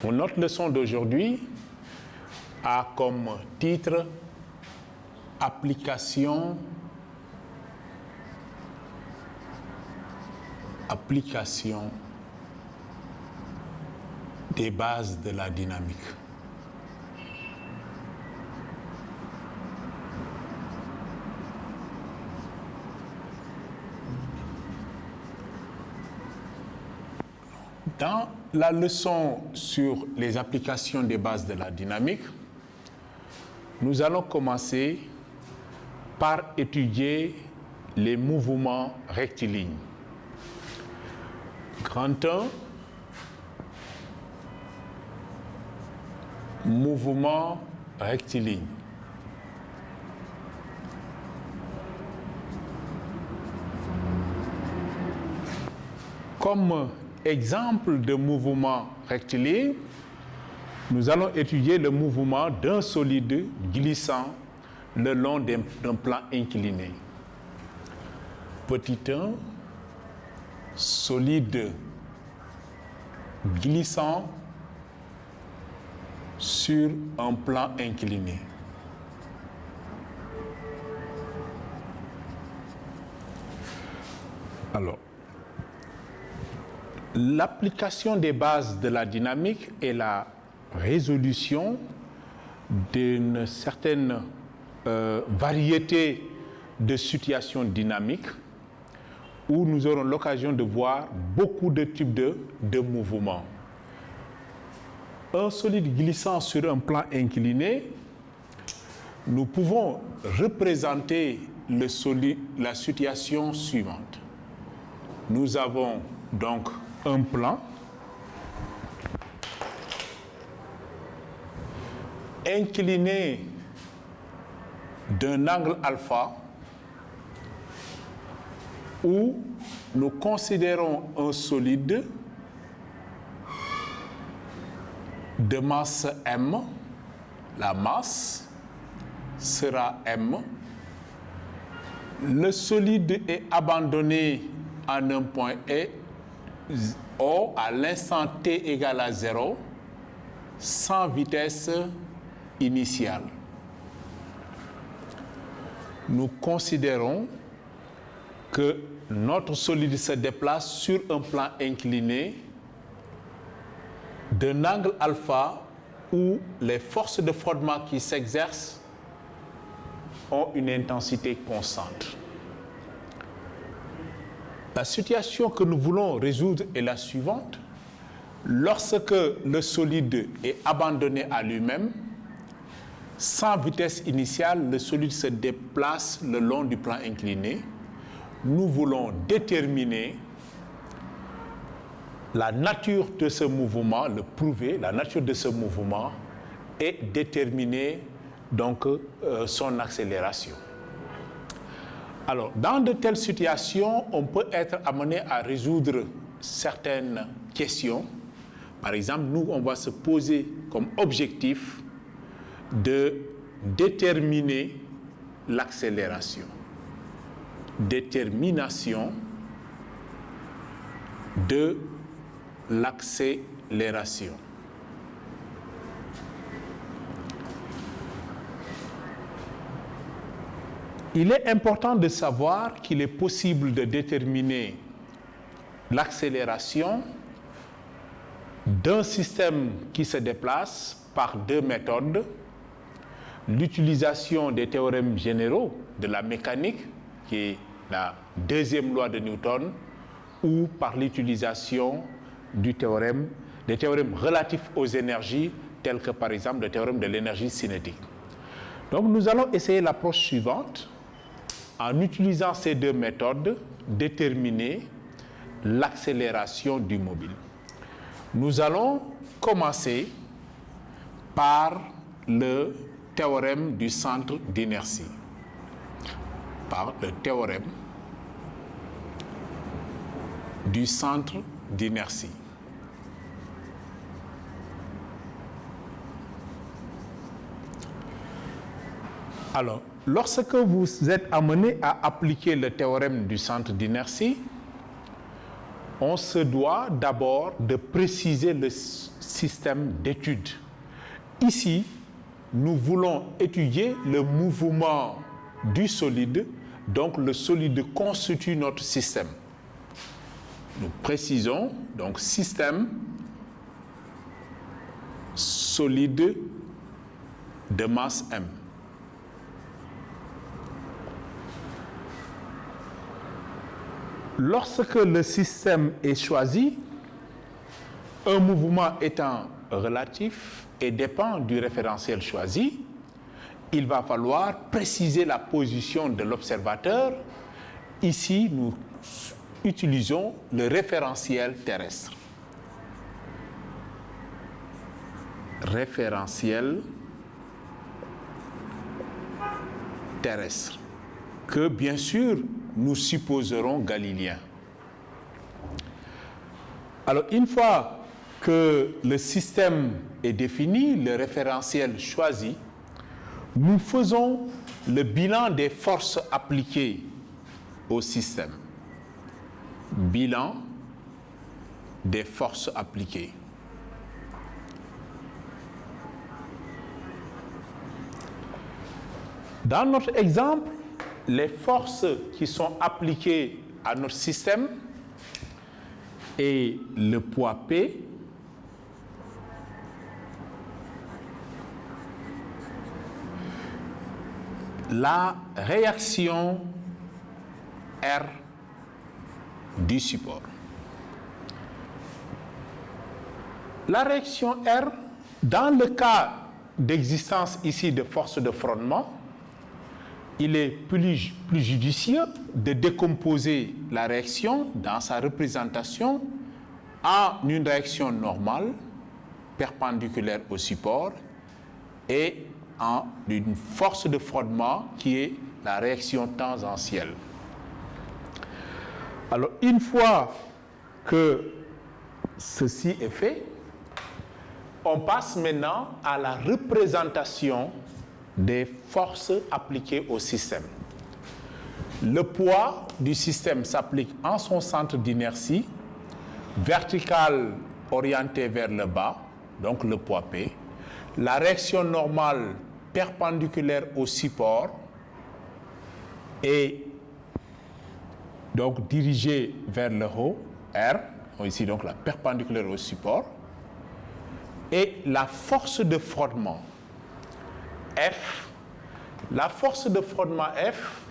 Notre leçon d'aujourd'hui a comme titre Application des bases de la dynamique. Dans la leçon sur les applications des bases de la dynamique, nous allons commencer par étudier les mouvements rectilignes. Grand 1, mouvement rectiligne. Comme exemple de mouvement rectiligne, nous allons étudier le mouvement d'un solide glissant le long d'un plan incliné. Petit 1, solide glissant sur un plan incliné. Alors, l'application des bases de la dynamique est la résolution d'une certaine variété de situations dynamiques où nous aurons l'occasion de voir beaucoup de types de mouvements. Un solide glissant sur un plan incliné, nous pouvons représenter la situation suivante. Nous avons donc un plan incliné d'un angle alpha où nous considérons un solide de masse M. La masse sera M. Le solide est abandonné en un point O à l'instant t égale à 0 sans vitesse initiale. Nous considérons que notre solide se déplace sur un plan incliné d'un angle alpha où les forces de frottement qui s'exercent ont une intensité constante. La situation que nous voulons résoudre est la suivante. Lorsque le solide est abandonné à lui-même, sans vitesse initiale, le solide se déplace le long du plan incliné. Nous voulons déterminer la nature de ce mouvement, le prouver, la nature de ce mouvement, et déterminer donc son accélération. Alors, dans de telles situations, on peut être amené à résoudre certaines questions. Par exemple, nous, on va se poser comme objectif de déterminer l'accélération. Détermination de l'accélération. Il est important de savoir qu'il est possible de déterminer l'accélération d'un système qui se déplace par deux méthodes. L'utilisation des théorèmes généraux de la mécanique, qui est la deuxième loi de Newton, ou par l'utilisation des théorèmes relatifs aux énergies, tels que par exemple le théorème de l'énergie cinétique. Donc nous allons essayer l'approche suivante. En utilisant ces deux méthodes, déterminer l'accélération du mobile. Nous allons commencer par le théorème du centre d'inertie. Par le théorème du centre d'inertie. Alors, lorsque vous êtes amené à appliquer le théorème du centre d'inertie, on se doit d'abord de préciser le système d'étude. Ici, nous voulons étudier le mouvement du solide, donc le solide constitue notre système. Nous précisons, donc système solide de masse M. Lorsque le système est choisi, un mouvement étant relatif et dépend du référentiel choisi, il va falloir préciser la position de l'observateur. Ici, nous utilisons le référentiel terrestre. Référentiel terrestre, que bien sûr nous supposerons galiléen. Alors une fois que le système est défini, le référentiel choisi, nous faisons le bilan des forces appliquées au système. Bilan des forces appliquées. Dans notre exemple, les forces qui sont appliquées à notre système et le poids P, la réaction R du support. La réaction R, dans le cas d'existence ici de force de frottement, il est plus judicieux de décomposer la réaction dans sa représentation en une réaction normale, perpendiculaire au support, et en une force de frottement qui est la réaction tangentielle. Alors, une fois que ceci est fait, on passe maintenant à la représentation des forces appliquées au système. Le poids du système s'applique en son centre d'inertie, vertical orienté vers le bas, donc le poids P. La réaction normale perpendiculaire au support et donc dirigée vers le haut, R, ici donc la perpendiculaire au support, et la force de frottement, F. La force de frottement F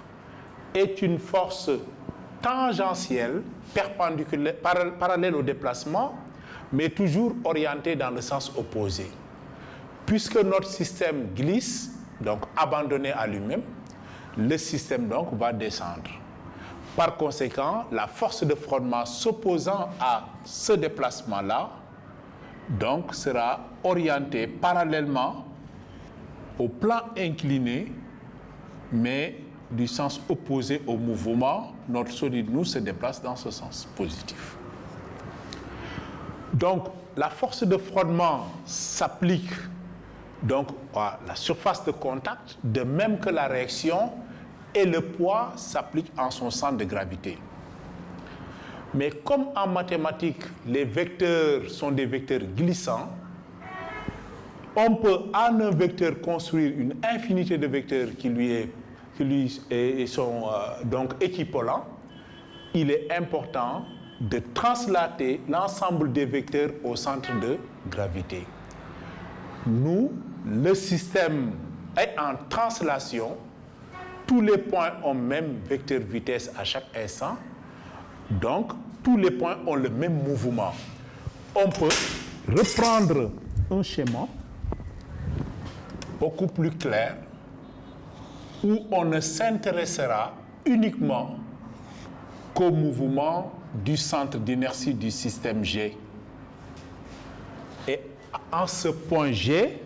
est une force tangentielle, perpendiculaire, parallèle au déplacement, mais toujours orientée dans le sens opposé. Puisque notre système glisse, donc abandonné à lui-même, le système donc va descendre. Par conséquent, la force de frottement s'opposant à ce déplacement-là, donc sera orientée parallèlement au plan incliné, mais du sens opposé au mouvement. Notre solide, nous, se déplace dans ce sens positif. Donc, la force de frottement s'applique donc à la surface de contact, de même que la réaction, et le poids s'applique en son centre de gravité. Mais comme en mathématiques, les vecteurs sont des vecteurs glissants, on peut en un vecteur construire une infinité de vecteurs qui lui sont donc équivalents. Il est important de translater l'ensemble des vecteurs au centre de gravité. Nous, le système est en translation. Tous les points ont même vecteur vitesse à chaque instant. Donc, tous les points ont le même mouvement. On peut reprendre un schéma beaucoup plus clair où on ne s'intéressera uniquement qu'au mouvement du centre d'inertie du système G. Et en ce point G,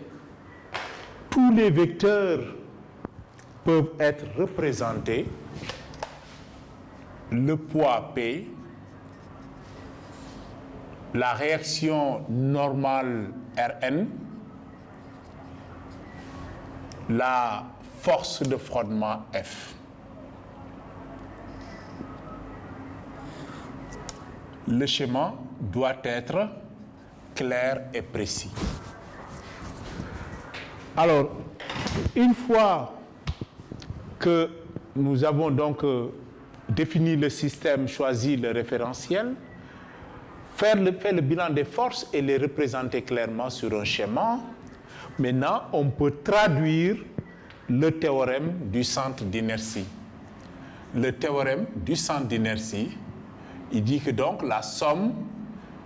tous les vecteurs peuvent être représentés. Le poids P, la réaction normale Rn, la force de frottement F. le schéma doit être clair et précis. Alors, une fois que nous avons donc défini le système, choisi le référentiel, faire le bilan des forces et les représenter clairement sur un schéma, maintenant on peut traduire le théorème du centre d'inertie. Le théorème du centre d'inertie, il dit que donc la somme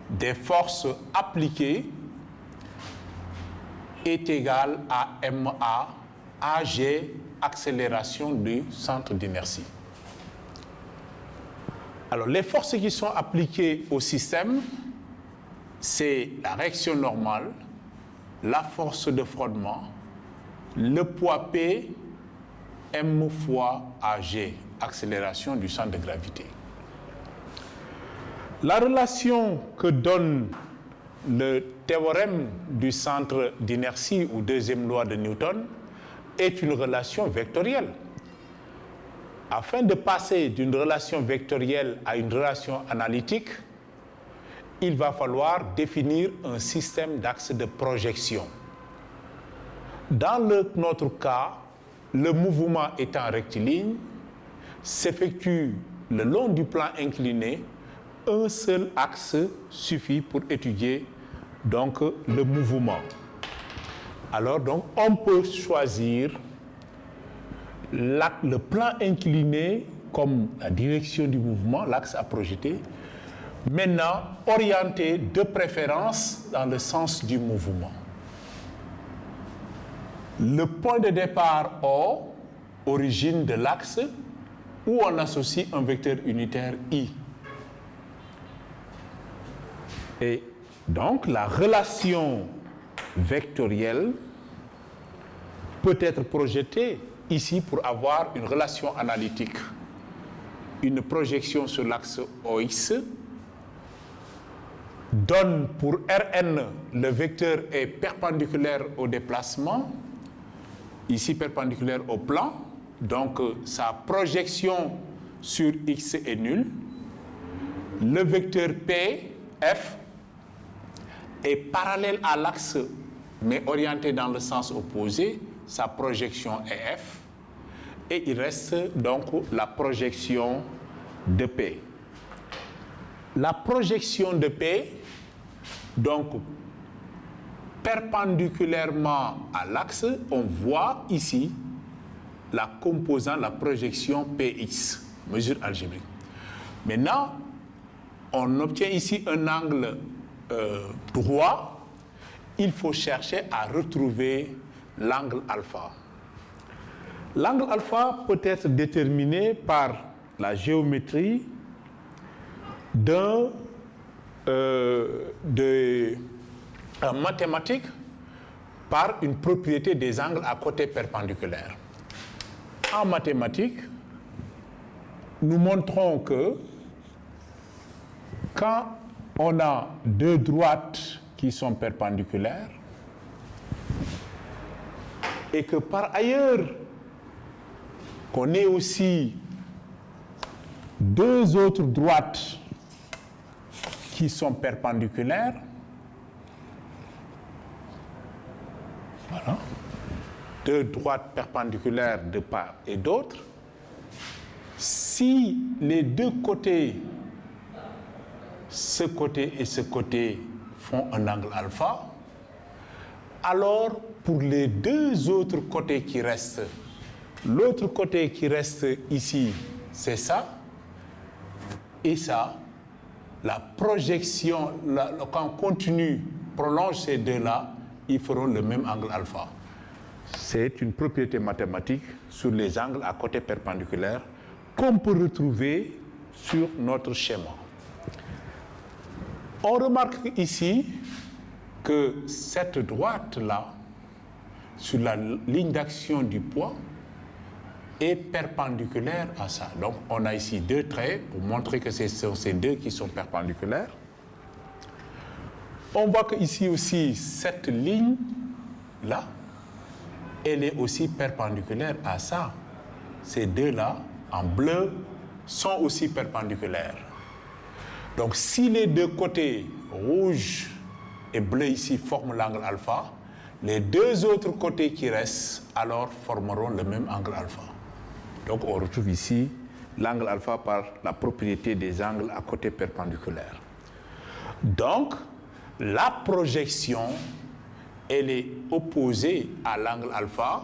des forces appliquées est égale à MA, AG, accélération du centre d'inertie. Alors, les forces qui sont appliquées au système, c'est la réaction normale, la force de frottement, le poids P, M fois AG, accélération du centre de gravité. La relation que donne le théorème du centre d'inertie ou deuxième loi de Newton est une relation vectorielle. Afin de passer d'une relation vectorielle à une relation analytique, il va falloir définir un système d'axes de projection. Dans notre cas, le mouvement étant rectiligne, s'effectue le long du plan incliné. Un seul axe suffit pour étudier donc le mouvement. Alors donc on peut choisir le plan incliné comme la direction du mouvement, l'axe à projeter, maintenant orienté de préférence dans le sens du mouvement. Le point de départ O, origine de l'axe, où on associe un vecteur unitaire I. Et donc la relation vectorielle peut être projetée ici pour avoir une relation analytique. Une projection sur l'axe OX donne pour Rn, le vecteur est perpendiculaire au déplacement, ici perpendiculaire au plan, donc sa projection sur X est nulle. Le vecteur P, F, est parallèle à l'axe mais orienté dans le sens opposé, sa projection est F, et il reste donc la projection de P. La projection de P, donc perpendiculairement à l'axe, on voit ici la composante, la projection Px, mesure algébrique. Maintenant, on obtient ici un angle droit, il faut chercher à retrouver l'angle alpha. L'angle alpha peut être déterminé par la géométrie en mathématiques par une propriété des angles à côté perpendiculaires. En mathématiques, nous montrons que quand on a deux droites qui sont perpendiculaires et que par ailleurs qu'on ait aussi deux autres droites qui sont perpendiculaires, voilà, deux droites perpendiculaires de part et d'autre, si les deux côtés, ce côté et ce côté, font un angle alpha, alors pour les deux autres côtés qui restent, l'autre côté qui reste ici, c'est ça, et ça, la projection, quand on continue, prolonge ces deux-là, ils feront le même angle alpha. C'est une propriété mathématique sur les angles à côté perpendiculaire qu'on peut retrouver sur notre schéma. On remarque ici que cette droite-là, sur la ligne d'action du poids, est perpendiculaire à ça. Donc, on a ici deux traits pour montrer que ce sont ces deux qui sont perpendiculaires. On voit qu'ici aussi, cette ligne-là, elle est aussi perpendiculaire à ça. Ces deux-là, en bleu, sont aussi perpendiculaires. Donc si les deux côtés, rouge et bleu ici, forment l'angle alpha, les deux autres côtés qui restent alors formeront le même angle alpha. Donc on retrouve ici l'angle alpha par la propriété des angles à côté perpendiculaires. Donc la projection, elle est opposée à l'angle alpha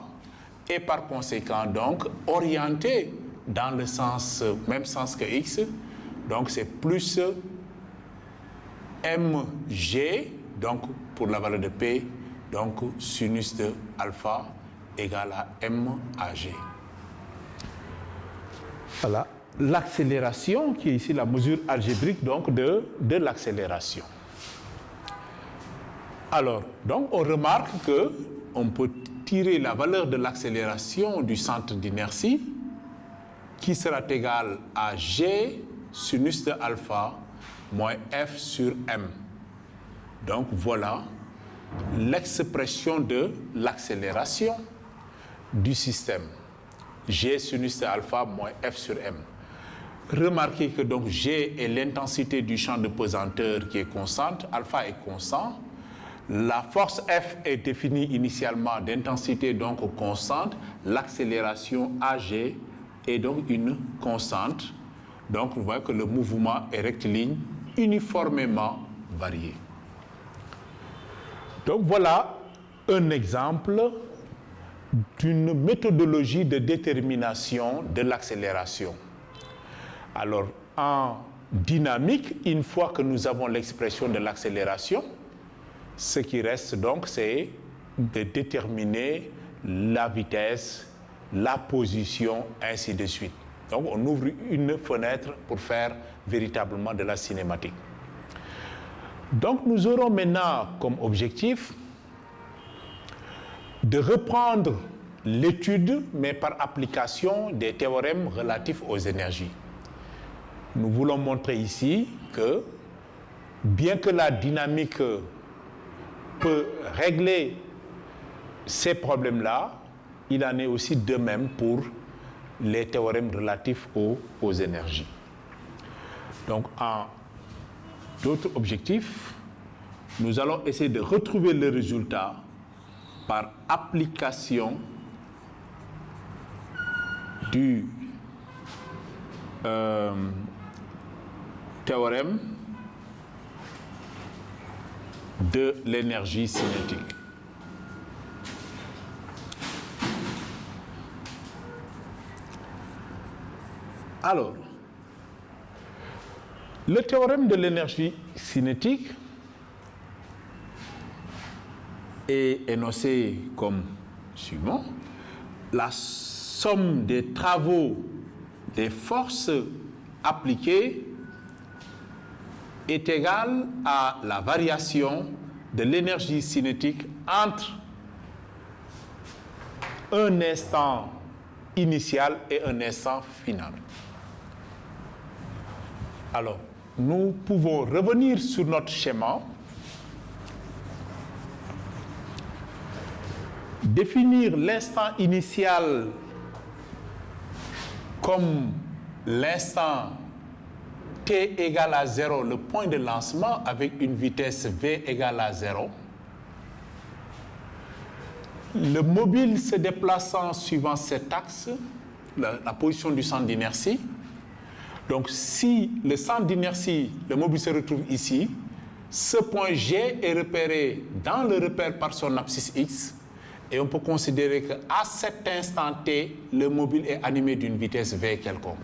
et par conséquent donc orientée dans le sens, même sens que x. Donc c'est plus mg, donc pour la valeur de p, donc sinus de alpha égale à mag. Voilà l'accélération qui est ici la mesure algébrique donc de l'accélération. Alors, donc on remarque qu'on peut tirer la valeur de l'accélération du centre d'inertie qui sera égale à g sinus de alpha moins f sur m. Donc voilà l'expression de l'accélération du système. G sinus de alpha moins f sur m. Remarquez que donc G est l'intensité du champ de pesanteur qui est constante, alpha est constant. La force F est définie initialement d'intensité donc constante. L'accélération AG est donc une constante. Donc vous voyez que le mouvement est rectiligne, uniformément varié. Donc voilà un exemple d'une méthodologie de détermination de l'accélération. Alors, en dynamique, une fois que nous avons l'expression de l'accélération, ce qui reste donc, c'est de déterminer la vitesse, la position, ainsi de suite. Donc, on ouvre une fenêtre pour faire véritablement de la cinématique. Donc, nous aurons maintenant comme objectif de reprendre l'étude, mais par application des théorèmes relatifs aux énergies. Nous voulons montrer ici que, bien que la dynamique peut régler ces problèmes-là, il en est aussi de même pour les théorèmes relatifs aux énergies. Donc, en d'autres objectifs, nous allons essayer de retrouver le résultat par application du théorème de l'énergie cinétique. Alors, le théorème de l'énergie cinétique est énoncé comme suivant. La somme des travaux des forces appliquées est égale à la variation de l'énergie cinétique entre un instant initial et un instant final. Alors, nous pouvons revenir sur notre schéma, définir l'instant initial comme l'instant t égale à 0, le point de lancement avec une vitesse v égale à 0. Le mobile se déplaçant suivant cet axe, la position du centre d'inertie. Donc si le centre d'inertie, le mobile se retrouve ici, ce point G est repéré dans le repère par son abscisse X, et on peut considérer qu'à cet instant t, le mobile est animé d'une vitesse v quelconque.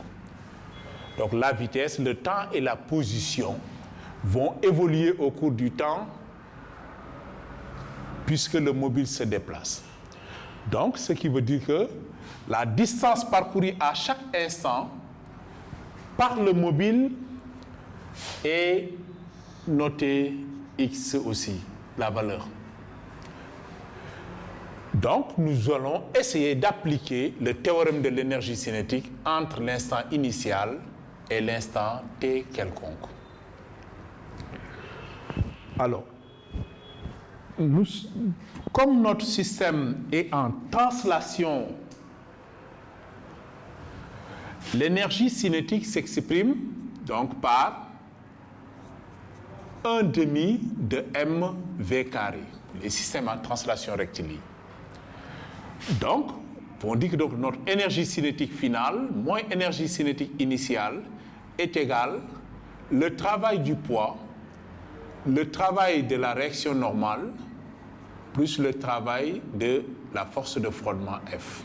Donc la vitesse, le temps et la position vont évoluer au cours du temps puisque le mobile se déplace. Donc ce qui veut dire que la distance parcourue à chaque instant par le mobile est notée x aussi, la valeur. Donc nous allons essayer d'appliquer le théorème de l'énergie cinétique entre l'instant initial et l'instant t quelconque. Alors, comme notre système est en translation, l'énergie cinétique s'exprime donc par 1 demi de mv carré, les systèmes en translation rectiligne. Donc, on dit que donc notre énergie cinétique finale moins énergie cinétique initiale est égale le travail du poids, le travail de la réaction normale, plus le travail de la force de frottement F.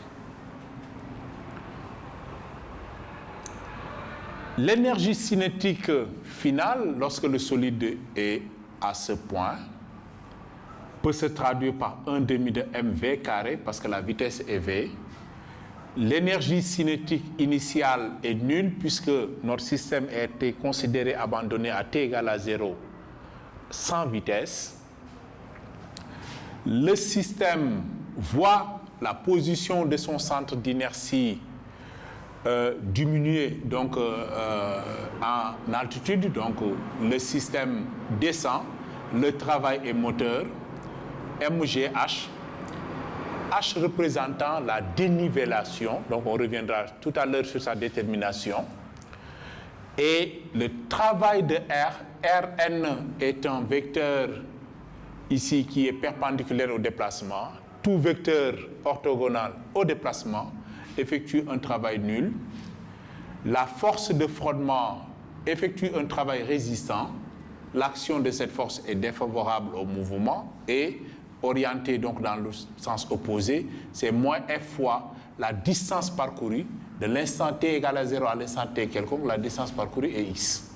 L'énergie cinétique finale, lorsque le solide est à ce point, peut se traduire par 1 demi de mv carré, parce que la vitesse est v. L'énergie cinétique initiale est nulle, puisque notre système a été considéré abandonné à t égale à 0, sans vitesse. Le système voit la position de son centre d'inertie diminuer donc, en altitude, donc le système descend, le travail est moteur, mgh, h représentant la dénivellation, donc on reviendra tout à l'heure sur sa détermination, et le travail de R, Rn est un vecteur ici qui est perpendiculaire au déplacement, tout vecteur orthogonal au déplacement effectue un travail nul. La force de frottement effectue un travail résistant. L'action de cette force est défavorable au mouvement et orientée donc dans le sens opposé. C'est moins F fois la distance parcourue de l'instant t égale à 0 à l'instant t quelconque. La distance parcourue est x.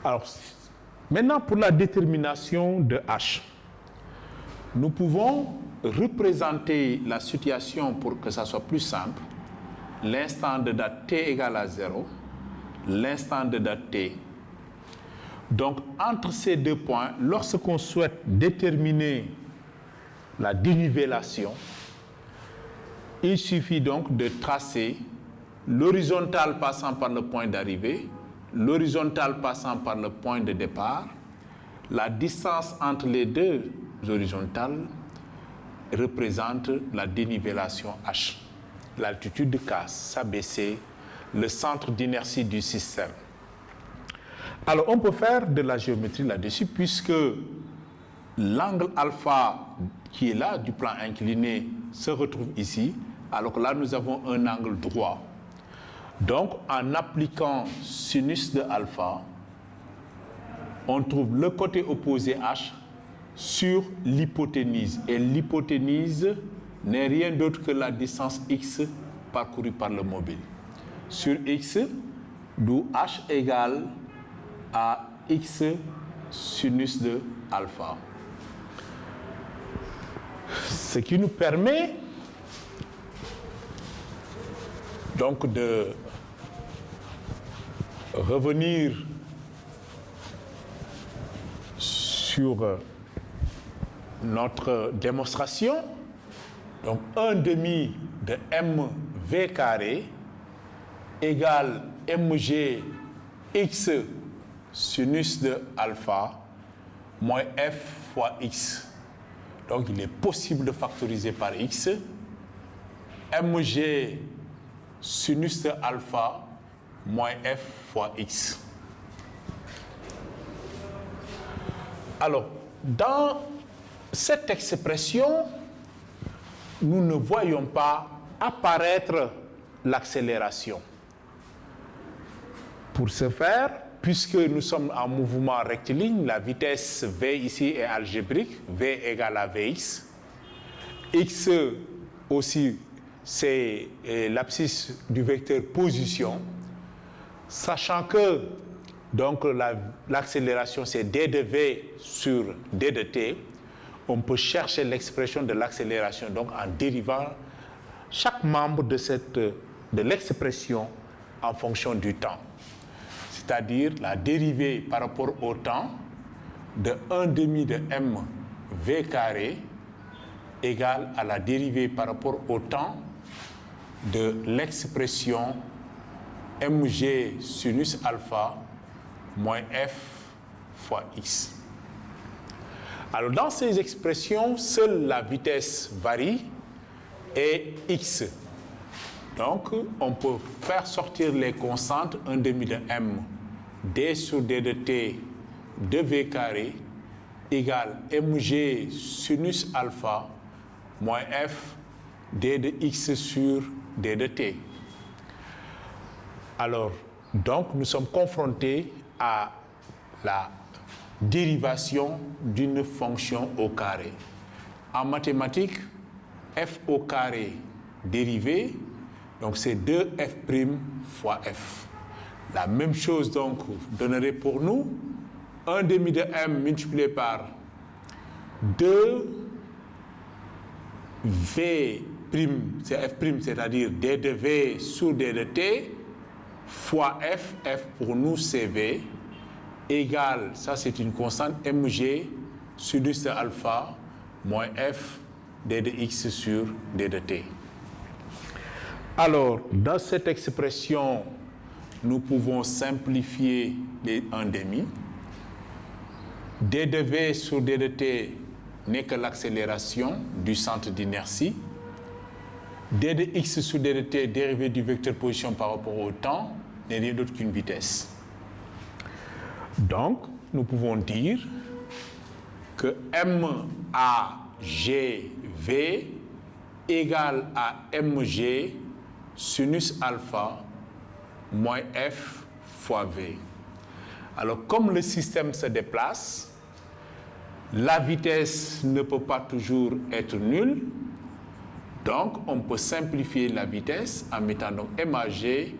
Alors, maintenant pour la détermination de h, nous pouvons représenter la situation pour que ça soit plus simple. L'instant de date t égale à 0, l'instant de date t. Donc, entre ces deux points, lorsqu'on souhaite déterminer la dénivellation, il suffit donc de tracer l'horizontale passant par le point d'arrivée, l'horizontale passant par le point de départ. La distance entre les deux horizontales représente la dénivellation h. L'altitude de casse, s'abaisser, le centre d'inertie du système. Alors, on peut faire de la géométrie là-dessus, puisque l'angle alpha qui est là, du plan incliné, se retrouve ici, alors que là, nous avons un angle droit. Donc, en appliquant sinus de alpha, on trouve le côté opposé h sur l'hypoténuse. Et l'hypoténuse n'est rien d'autre que la distance x parcourue par le mobile. Sur x, d'où h égale à x sinus de alpha. Ce qui nous permet donc de revenir sur notre démonstration. Donc 1 demi de mv carré égale mg x sinus de alpha moins f fois x. Donc il est possible de factoriser par x. Mg sinus de alpha moins f fois x. Alors, dans cette expression, nous ne voyons pas apparaître l'accélération. Pour ce faire, puisque nous sommes en mouvement rectiligne, la vitesse v ici est algébrique, v égale à vx. X aussi, c'est l'abscisse du vecteur position, sachant que donc l'accélération c'est d de v sur d de t. On peut chercher l'expression de l'accélération donc en dérivant chaque membre de l'expression en fonction du temps. C'est-à-dire la dérivée par rapport au temps de 1 demi de mv carré égale à la dérivée par rapport au temps de l'expression mg sinus alpha moins f fois x. Alors, dans ces expressions, seule la vitesse varie et x. Donc, on peut faire sortir les constantes 1 demi de m d sur d de t de V carré égale mg sinus alpha moins f d de x sur d de t. Alors, donc, nous sommes confrontés à la dérivation d'une fonction au carré. En mathématiques, f au carré dérivé, donc c'est 2f' fois f. La même chose donc donnerait pour nous 1 demi de m multiplié par 2 v', c'est f', c'est-à-dire d de v sur d de t, fois f pour nous c'est v, égale, ça c'est une constante, mg sinus de alpha moins f d de x sur d de t. Alors, dans cette expression, nous pouvons simplifier les 1/2. d de v sur d de t n'est que l'accélération du centre d'inertie. d de x sur d de t, dérivé du vecteur position par rapport au temps, n'est rien d'autre qu'une vitesse. Donc, nous pouvons dire que MAGV égale à mg sinus alpha moins f fois v. Alors, comme le système se déplace, la vitesse ne peut pas toujours être nulle. Donc, on peut simplifier la vitesse en mettant donc MAG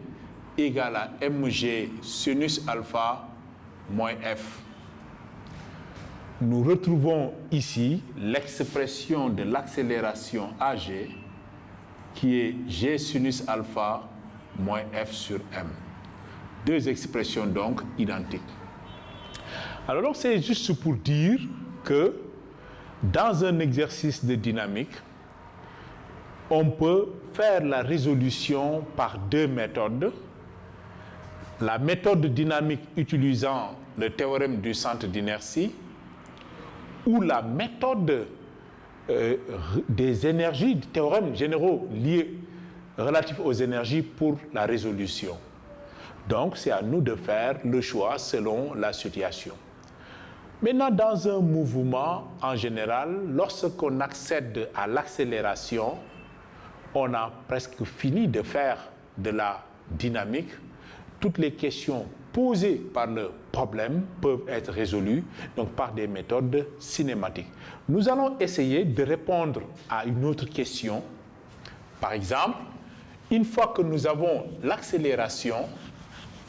égale à mg sinus alpha moins f. Nous retrouvons ici l'expression de l'accélération AG qui est g sinus alpha moins f sur m. Deux expressions donc identiques. Alors donc c'est juste pour dire que dans un exercice de dynamique, on peut faire la résolution par deux méthodes. La méthode dynamique utilisant le théorème du centre d'inertie ou la méthode des énergies, des théorèmes généraux liés relatifs aux énergies pour la résolution. Donc, c'est à nous de faire le choix selon la situation. Maintenant, dans un mouvement, en général, lorsqu'on accède à l'accélération, on a presque fini de faire de la dynamique. Toutes les questions posées par le problème peuvent être résolues donc par des méthodes cinématiques. Nous allons essayer de répondre à une autre question. Par exemple, une fois que nous avons l'accélération,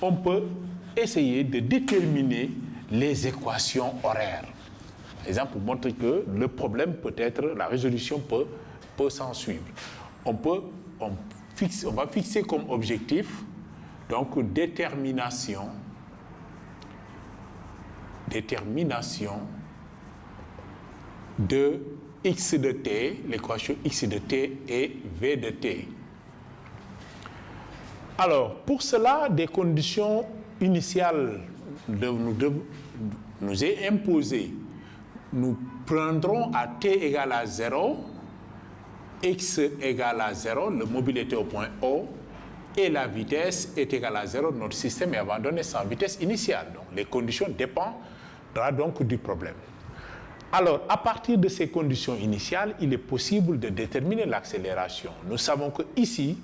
on peut essayer de déterminer les équations horaires. Par exemple, pour montrer que le problème peut être, la résolution peut s'en suivre. On va fixer comme objectif donc détermination de x de t, l'équation x de t et v de t. Alors, pour cela, des conditions initiales nous est imposées. Nous prendrons à t égale à 0, x égale à 0, le mobile était au point O, et la vitesse est égale à 0, notre système est abandonné sans vitesse initiale. Donc, les conditions dépendront donc du problème. Alors, à partir de ces conditions initiales, il est possible de déterminer l'accélération. Nous savons qu'ici,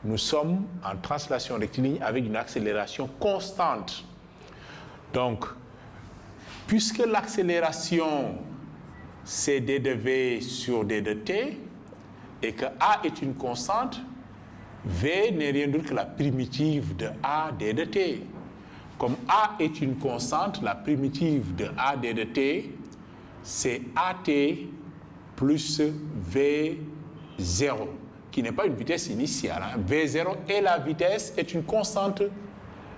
nous sommes en translation rectiligne avec une accélération constante. Donc, puisque l'accélération, c'est d de v sur d de t, et que a est une constante, v n'est rien d'autre que la primitive de a d de t. Comme a est une constante, la primitive de a d de t, c'est at plus v0, qui n'est pas une vitesse initiale. V0 et la vitesse est une constante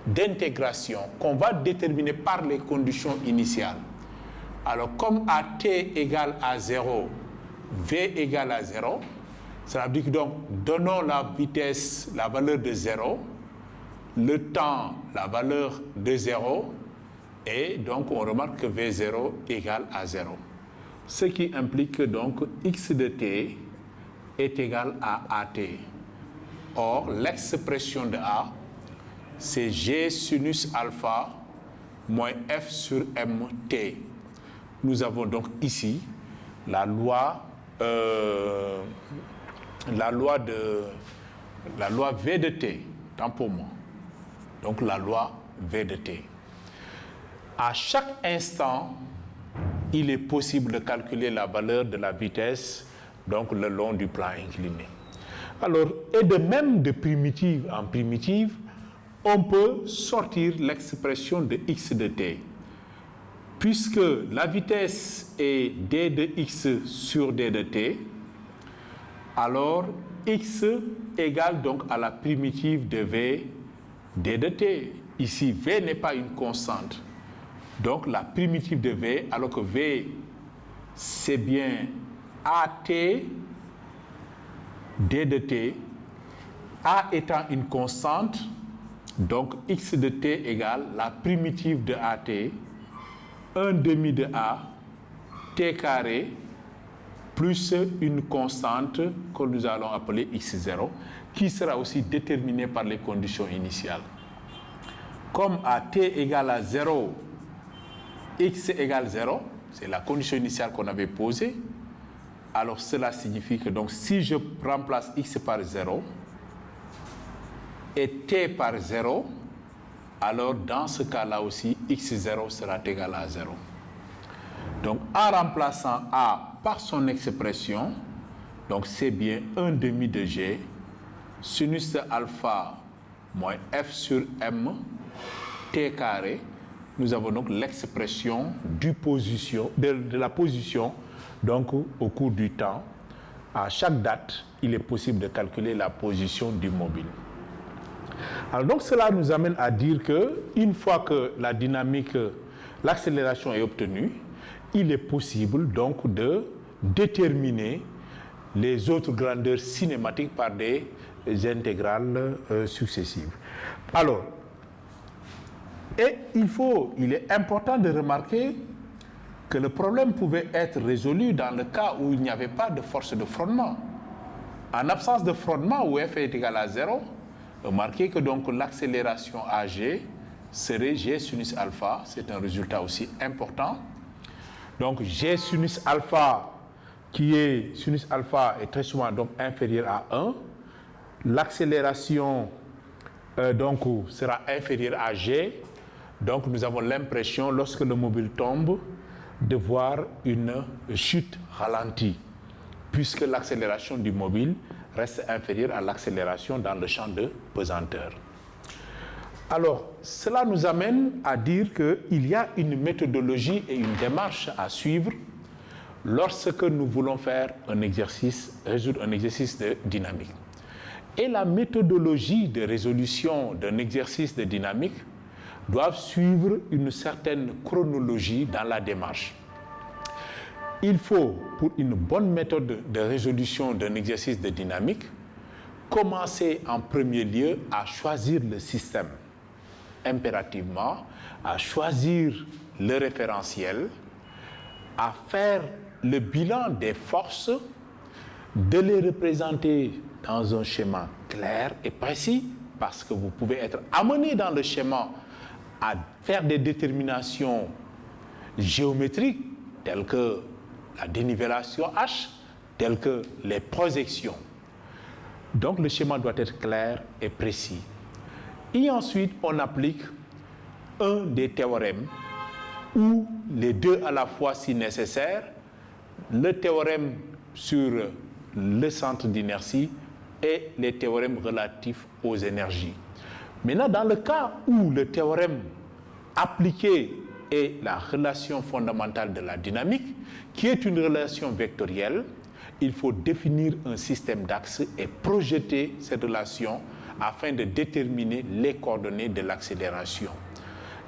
d'intégration qu'on va déterminer par les conditions initiales. Alors, comme at égale à 0, v égale à 0, ça veut dire que donc, donnons la vitesse, la valeur de 0, le temps, la valeur de 0, et donc on remarque que v0 égale à 0. Ce qui implique que donc x de t est égal à at. Or, l'expression de a, c'est g sinus alpha moins F sur MT. Nous avons donc ici la loi V de T, tant pour moi. Donc la loi V de T. À chaque instant, il est possible de calculer la valeur de la vitesse, donc le long du plan incliné. Alors, et de même de primitive en primitive, on peut sortir l'expression de x de t. Puisque la vitesse est d de x sur d de t, alors x égale donc à la primitive de v d de t. Ici, v n'est pas une constante. Donc la primitive de v, alors que v, c'est bien at d de t, a étant une constante, donc x de t égale la primitive de at, 1 demi de a, t carré, plus une constante que nous allons appeler x0, qui sera aussi déterminée par les conditions initiales. Comme à t égale à 0, x égale 0, c'est la condition initiale qu'on avait posée, alors cela signifie que donc si je remplace x par 0 et t par 0, alors dans ce cas-là aussi, x0 sera égal à 0. Donc en remplaçant a par son expression, donc c'est bien 1 demi de g, sinus de alpha moins f sur m, t carré. Nous avons donc l'expression de la position donc au cours du temps. À chaque date, il est possible de calculer la position du mobile. Alors donc cela nous amène à dire que une fois que la dynamique, l'accélération est obtenue, il est possible donc de déterminer les autres grandeurs cinématiques par des intégrales successives. Alors, et il est important de remarquer que le problème pouvait être résolu dans le cas où il n'y avait pas de force de frottement. En absence de frottement, où F est égal à 0, remarquez que donc l'accélération AG serait G sinus alpha, c'est un résultat aussi important. Donc G sinus alpha, sinus alpha est très souvent donc inférieur à 1. L'accélération donc sera inférieure à G. Donc nous avons l'impression, lorsque le mobile tombe, de voir une chute ralentie, puisque l'accélération du mobile reste inférieure à l'accélération dans le champ de pesanteur. Alors, cela nous amène à dire qu'il y a une méthodologie et une démarche à suivre lorsque nous voulons faire résoudre un exercice de dynamique. Et la méthodologie de résolution d'un exercice de dynamique doivent suivre une certaine chronologie dans la démarche. Il faut, pour une bonne méthode de résolution d'un exercice de dynamique, commencer en premier lieu à choisir le système, impérativement, à choisir le référentiel, à faire le bilan des forces, de les représenter dans un schéma clair et précis, parce que vous pouvez être amené dans le schéma à faire des déterminations géométriques telles que la dénivellation H, telles que les projections. Donc le schéma doit être clair et précis. Et ensuite, on applique un des théorèmes, ou les deux à la fois si nécessaire, le théorème sur le centre d'inertie et les théorèmes relatifs aux énergies. Maintenant, dans le cas où le théorème appliqué est la relation fondamentale de la dynamique, qui est une relation vectorielle, il faut définir un système d'axes et projeter cette relation afin de déterminer les coordonnées de l'accélération.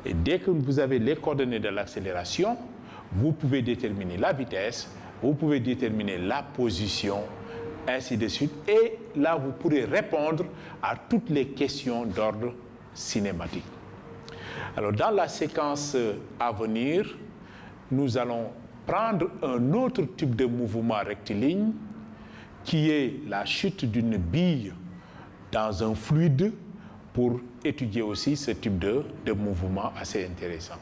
Et dès que vous avez les coordonnées de l'accélération, vous pouvez déterminer la vitesse, vous pouvez déterminer la position, ainsi de suite. Et là, vous pourrez répondre à toutes les questions d'ordre cinématique. Alors, dans la séquence à venir, nous allons prendre un autre type de mouvement rectiligne, qui est la chute d'une bille dans un fluide, pour étudier aussi ce type de mouvement assez intéressant.